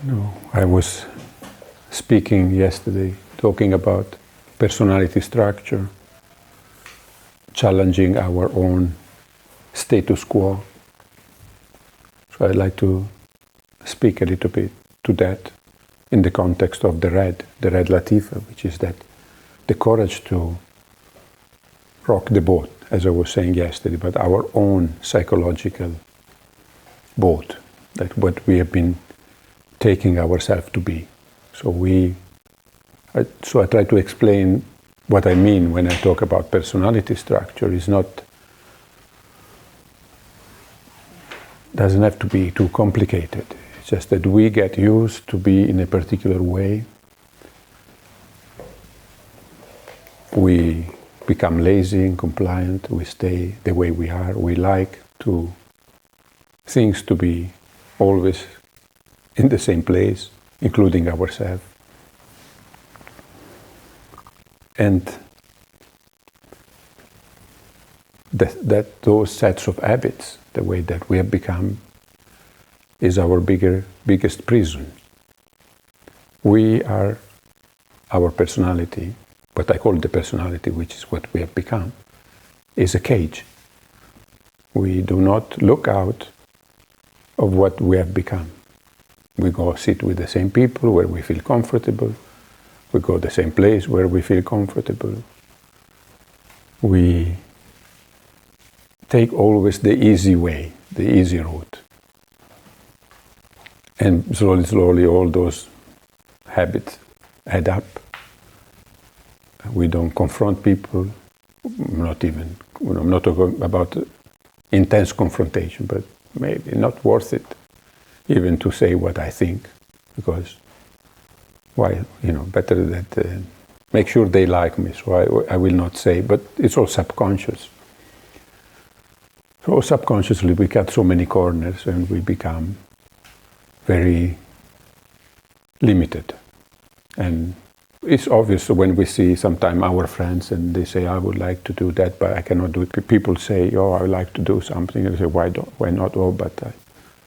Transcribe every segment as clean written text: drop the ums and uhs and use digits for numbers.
No, I was speaking yesterday, talking about personality structure, challenging our own status quo. So I'd like to speak a little bit to that in the context of the red latifa, which is that the courage to rock the boat, as I was saying yesterday, but our own psychological boat, that what we have been taking ourselves to be. So I try to explain what I mean when I talk about personality structure. Doesn't have to be too complicated. It's just that we get used to be in a particular way. We become lazy and compliant. We stay the way we are. We like things to be always in the same place, including ourselves. And those sets of habits, the way that we have become, is our biggest prison. We are our personality, what I call the personality, which is what we have become, is a cage. We do not look out of what we have become. We go sit with the same people where we feel comfortable. We go the same place where we feel comfortable. We take always the easy way, the easy route. And slowly all those habits add up. We don't confront people, I'm not talking about intense confrontation, but maybe not worth it even to say what I think, because why, better that make sure they like me, so I will not say, but it's all subconscious. So subconsciously we cut so many corners and we become very limited. And it's obvious when we see sometimes our friends and they say, I would like to do that, but I cannot do it. People say, oh, I would like to do something. And I say, why not? Oh, but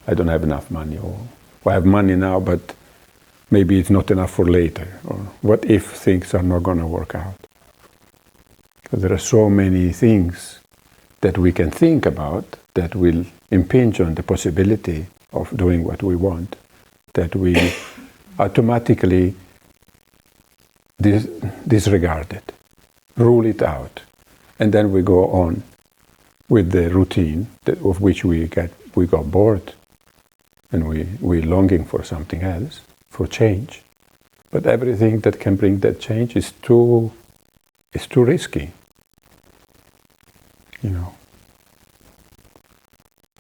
I don't have enough money. Or I have money now, but maybe it's not enough for later. Or what if things are not going to work out? Because there are so many things that we can think about that will impinge on the possibility of doing what we want, that we automatically disregard it, rule it out, and then we go on with the routine of which we got bored, and we're longing for something else, for change. But everything that can bring that change is too risky,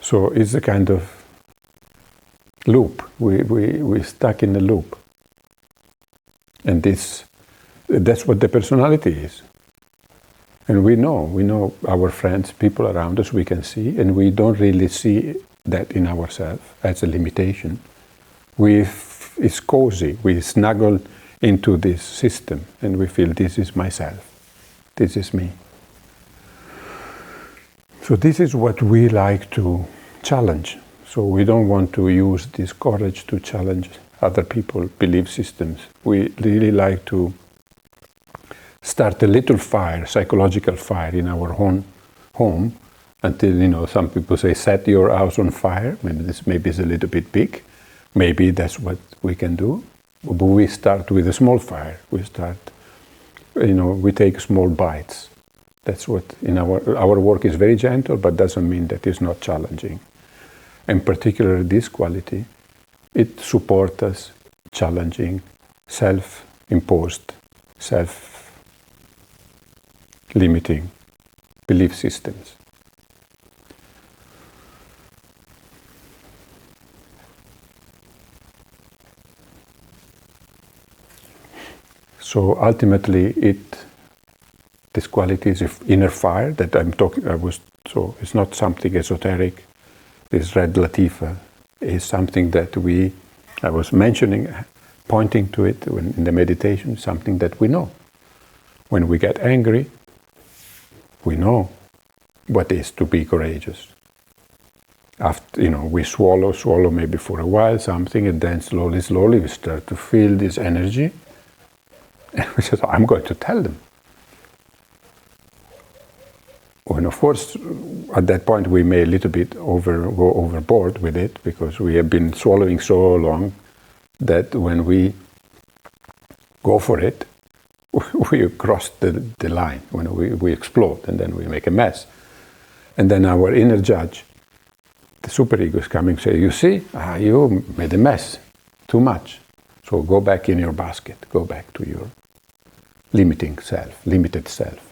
So it's a kind of loop. We're stuck in a loop, and that's what the personality is. And we know our friends, people around us, we can see, and we don't really see that in ourselves as a limitation. It's cozy. We snuggle into this system and we feel this is myself. This is me. So this is what we like to challenge. So we don't want to use this courage to challenge other people's belief systems. We really like to start a little fire, psychological fire in our own home until, some people say, set your house on fire. Maybe it's a little bit big. Maybe that's what we can do. But we start with a small fire. We start, we take small bites. That's what, our work is very gentle, but doesn't mean that it's not challenging. And particularly this quality, it supports us challenging self-imposed, self-limiting belief systems. So ultimately, this quality is inner fire that I'm talking. So it's not something esoteric. This red latifa is something that I was mentioning, pointing to it in the meditation, something that we know. When we get angry, we know what is to be courageous. After, we swallow maybe for a while something, and then slowly we start to feel this energy. And we said, I'm going to tell them. And of course, at that point, we may a little bit go overboard with it, because we have been swallowing so long that when we go for it, we cross the line, when we explode, and then we make a mess. And then our inner judge, the superego, is coming and say, you see, you made a mess, too much. So go back in your basket, go back to your limited self.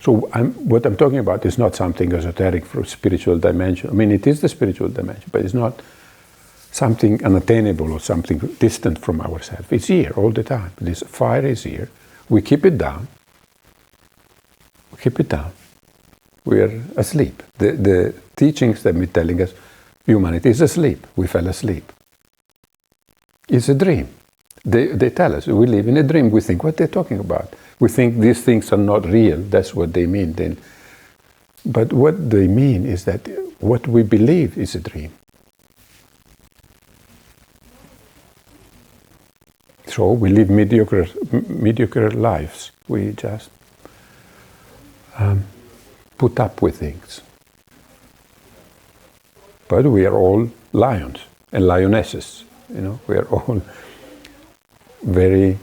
So what I'm talking about is not something esoteric for spiritual dimension. I mean, it is the spiritual dimension, but it's not something unattainable or something distant from ourselves. It's here all the time. This fire is here. We keep it down. We're asleep. The teachings that we're telling us, humanity is asleep. We fell asleep. It's a dream. They tell us we live in a dream. We think what they're talking about. We think these things are not real. That's what they mean. Then, but what they mean is that what we believe is a dream. So we live mediocre lives. We just put up with things. But we are all lions and lionesses. We are all very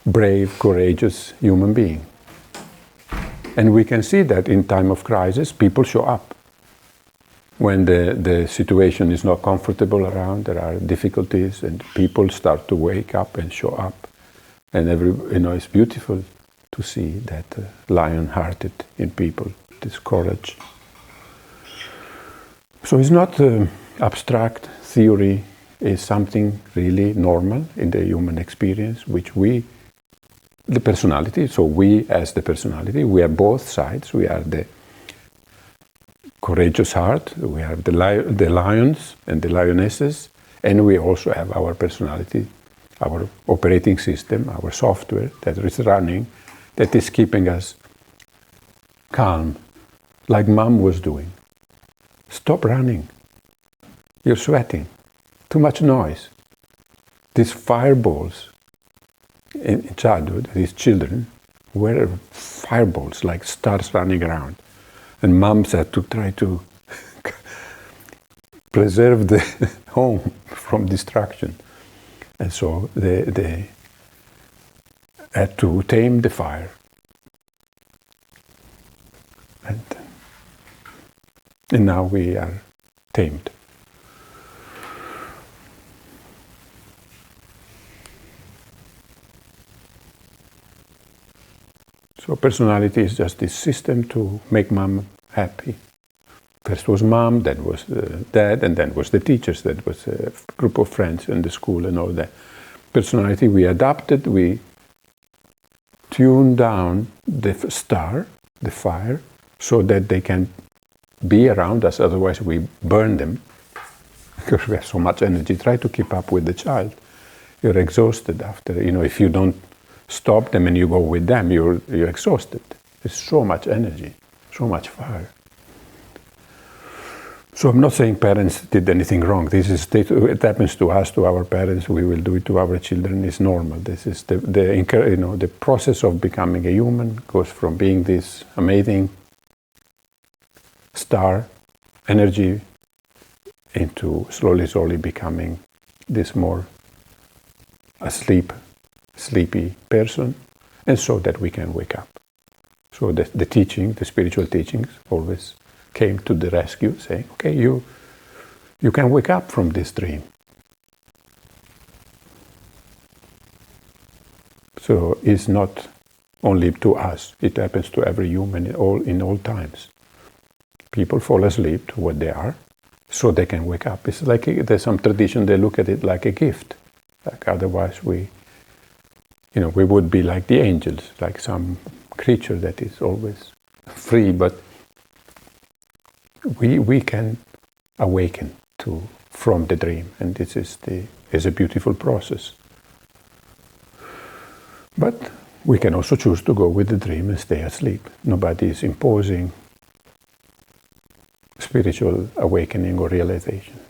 brave, courageous human beings. And we can see that in time of crisis, people show up. When the situation is not comfortable around, there are difficulties, and people start to wake up and show up. And it's beautiful to see that lion-hearted in people, this courage. So it's not abstract theory. It's something really normal in the human experience, which the personality, so we as the personality, we are both sides. We are the courageous heart, we have the lions and the lionesses, and we also have our personality, our operating system, our software that is running, that is keeping us calm, like Mom was doing. Stop running. You're sweating. Too much noise. These fireballs in childhood, these children were fireballs, like stars running around. And moms had to try to preserve the home from destruction. And so they had to tame the fire. And now we are tamed. So personality is just this system to make Mom happy. First was Mom, then was Dad, and then was the teachers, that was a group of friends in the school and all that. Personality, we adapted, we tuned down the star, the fire, so that they can be around us, otherwise we burn them, because we have so much energy. Try to keep up with the child. You're exhausted after, if you don't stop them and you go with them, you're exhausted. There's so much energy, so much fire. So I'm not saying parents did anything wrong. It happens to us, to our parents. We will do it to our children. It's normal. This is the process of becoming a human. Goes from being this amazing star energy into slowly becoming this more sleepy person, and so that we can wake up. So the teaching, the spiritual teachings, always came to the rescue, saying, okay, you can wake up from this dream. So it's not only to us, it happens to every human in all times. People fall asleep to what they are, so they can wake up. It's like there's some tradition, they look at it like a gift. Like otherwise we would be like the angels, like some creature that is always free, but we can awaken from the dream, and this is a beautiful process. But we can also choose to go with the dream and stay asleep. Nobody is imposing spiritual awakening or realization.